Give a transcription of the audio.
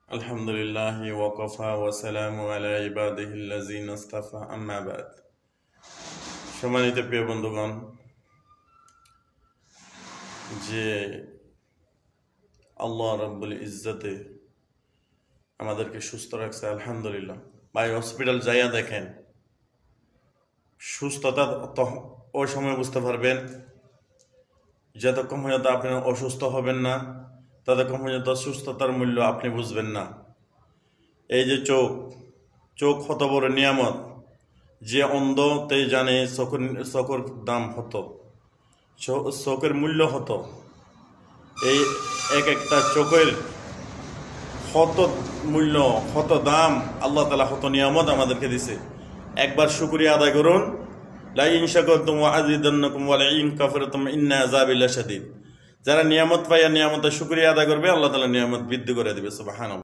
আলহামদুলিল্লাহি ওয়াকাফা ওয়া সালামু আলা ইবাদিহিল্লাযিনা ইসতাফা আম্মা বাদ। সম্মানিত প্রিয় বন্ধুগণ, যে আল্লাহ রাব্বুল ইজ্জতে আমাদেরকে সুস্থ রাখছে, আলহামদুলিল্লাহ। ভাই, হসপিটাল যাইয়া দেখেন, সুস্থতা ওই সময় বুঝতে পারবেন যতক্ষণ পর্যন্ত আপনি অসুস্থ হবেন না, ততক্ষণ পর্যন্ত সুস্থতার মূল্য আপনি বুঝবেন না। এই যে চোখ কত বড় নিয়ামত, যে অন্ধতে জানে চোখের দাম হতো, চোখের মূল্য হতো। এই এক একটা চোখের কত মূল্য, কত দাম, আল্লাহ তাআলা কত নিয়ামত আমাদেরকে দিছে। একবার শুকরিয়া আদায় করুন। লা ইন শাকারতুম ওয়া আযীদান্নাকুম ওয়া লা ইন কাফারতুম ইন্না আযাবি লাশাদীদ। যারা নিয়ামত পাইয়া নিয়ামতের শুকরিয়া আদায় করবে, আল্লাহ তাআলা নিয়ামত বৃদ্ধি করে দিবে। সুবহানাল্লাহ।